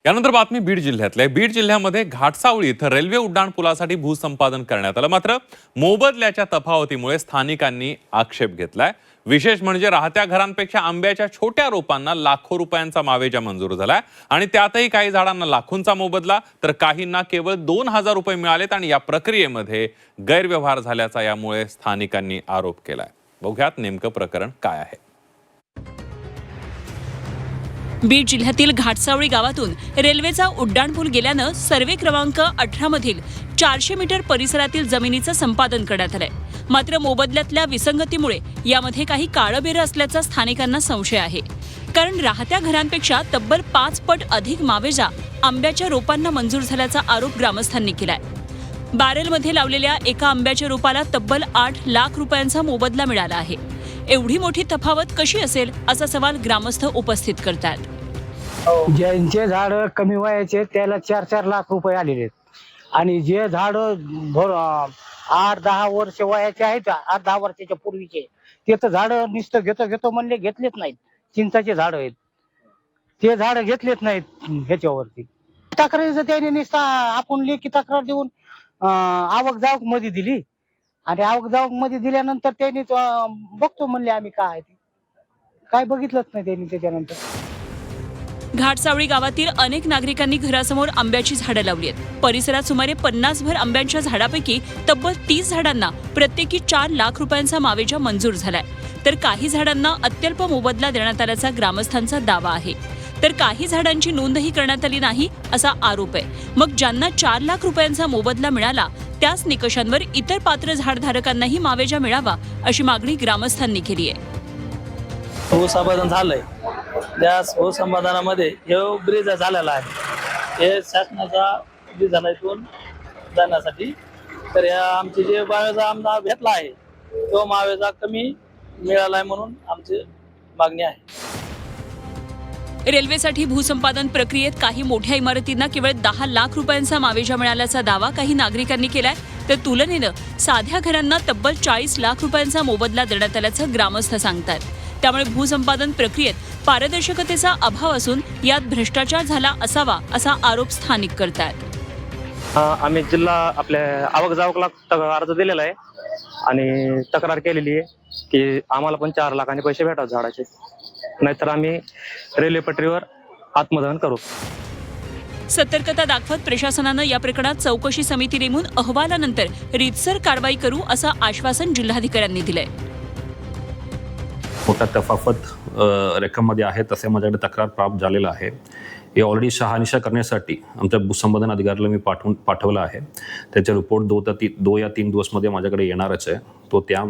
यानंतर बातमी बीड जिल्ह्यातल्या बीड जिल्ह्यामध्ये घाटसावळी इथं रेल्वे उड्डाण पुलासाठी भूसंपादन करण्यात आलं। मात्र मोबदल्याच्या तफावतीमुळे स्थानिकांनी आक्षेप घेतलाय। विशेष म्हणजे राहत्या घरांपेक्षा आंब्याच्या छोट्या रोपांना लाखो रुपयांचा मावेजा मंजूर झालाय आणि त्यातही काही झाडांना लाखोंचा मोबदला तर काहींना केवळ 2000 रुपये मिळालेत आणि या प्रक्रियेमध्ये गैरव्यवहार झाल्याचा यामुळे स्थानिकांनी आरोप केलाय। बघूयात नेमकं प्रकरण काय आहे। बीड जिल्ह्यातील घाटसावळी गावातून रेल्वेचा उड्डाणपूल गेल्यानं सर्वे क्रमांक 18 मधील 400 मीटर परिसरातील जमिनीचं संपादन करण्यात आलंय। मात्र मोबदल्यातल्या विसंगतीमुळे यामध्ये काही काळबेरं असल्याचा स्थानिकांना संशय आहे। कारण राहत्या घरांपेक्षा तब्बल 5 पट अधिक मावेजा आंब्याच्या रोपांना मंजूर झाल्याचा आरोप ग्रामस्थांनी केलाय। बॅरेलमध्ये लावलेल्या एका आंब्याच्या रोपाला तब्बल 8 लाख रुपयांचा मोबदला मिळाला आहे। एवढी मोठी तफावत कशी असेल असा सवाल ग्रामस्थ उपस्थित करतात। ज्यांचे झाड कमी वयाचे त्याला 4-4 लाख रुपये आलेले आहेत आणि जे झाड 8-10 वर्ष वयाचे आहेत, 8-10 वर्षाच्या पूर्वीचे ते तर झाड नुसतं घेतो म्हणले घेतलेच नाहीत। चिंचाचे झाड आहेत ते झाड घेतलेच नाहीत। ह्याच्यावरती तक्रारीचं त्याने नुसतं आपण लेखी तक्रार देऊन आवक जावक मध्ये दिली आणि आवक जावक मध्ये दिल्यानंतर त्यांनी बघतो म्हणले आम्ही काय बघितलंच नाही त्यांनी। त्याच्यानंतर घाटसावळी गावातील अनेक नागरिकांनी घरासमोर आंब्याची झाडं लावली आहेत। परिसरात सुमारे 50 भर आंब्यांच्या झाडापैकी तब्बल 30 झाडांना प्रत्येकी 4 लाख रुपयांचा मावेजा मंजूर झालाय, तर काही झाडांना अत्यल्प मोबदला देण्यात आल्याचा ग्रामस्थांचा दावा आहे। तर काही झाडांची नोंदही करण्यात आली नाही असा आरोप आहे। मग ज्यांना 4 लाख रुपयांचा मोबदला मिळाला त्याच निकषांवर इतर पात्र झाडधारकांनाही मावेजा मिळावा अशी मागणी ग्रामस्थांनी केली आहे। भूसंपादन झालंय, त्या भूसंपादनामध्ये हे ब्रिज झालेला आहे, हे शासनाचा ब्रिज झाला इथून जाण्यासाठी। तर या आमचे जे मावेजा आमदार घेतला आहे तो मावेजा कमी मिळाला आहे म्हणून आमची मागणी आहे। रेल्वेसाठी भूसंपादन प्रक्रियेत काही मोठ्या इमारतींना केवळ 10 लाख रुपयांचा मावेजा मिळाल्याचा दावा काही नागरिकांनी केलाय, तर तुलनेनं साध्या घरांना तब्बल 40 लाख रुपयांचा मोबदला देण्यात आल्याचं ग्रामस्थ सांगतात। त्यामुळे भूसंपादन प्रक्रियेत पारदर्शकतेचा अभाव असून यात भ्रष्टाचार झाला असावा असा आरोप स्थानिक करतात। आम्ही जिल्हा आपल्या आवक जावकला अर्ज दिलेला आहे आणि तक्रार केलेली आहे की आम्हाला पण 4 लाखांचे पैसे भेटावे झाडाचे, नाहीतर आम्ही रेल्वे पटरीवर आत्मदहन करू। सतर्कता दाखवत प्रशासनानं या प्रकरणात चौकशी समिती नेमून अहवालानंतर रीतसर कारवाई करू असं आश्वासन जिल्हाधिकाऱ्यांनी दिलंय। मोठ्या तफावत रकममध्ये आहे तसे माझ्याकडे तक्रार प्राप्त झालेला आहे। हे ऑलरेडी शहानिशा करण्यासाठी आमच्या भूसंपादन अधिकाऱ्याला मी पाठवला आहे। त्याचा रिपोर्ट 2 या 3 दिवसमध्ये माझ्याकडे येणारच आहे। तो त्या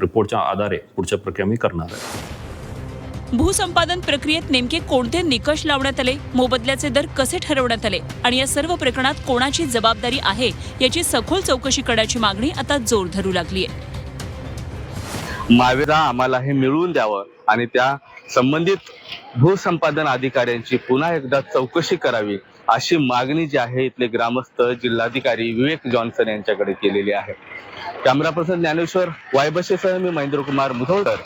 रिपोर्टच्या आधारे पुढच्या प्रक्रिया मी करणार आहे। भूसंपादन प्रक्रियेत नेमके कोणते निकष लावण्यात आले, मोबदल्याचे दर कसे ठरवण्यात आले आणि या सर्व प्रकरणात कोणाची जबाबदारी आहे याची सखोल चौकशी करण्याची मागणी आता जोर धरू लागली आहे। मावेजा आम्हाला हे मिळवून द्यावं आणि त्या संबंधित भूसंपादन अधिकाऱ्यांची पुन्हा एकदा चौकशी करावी अशी मागणी जी आहे इथले ग्रामस्थ जिल्हाधिकारी विवेक जॉन्सन यांच्याकडे केलेली आहे। कॅमेरा पर्सन ज्ञानेश्वर वायबशेसह मी महेंद्र कुमार मुधोळकर।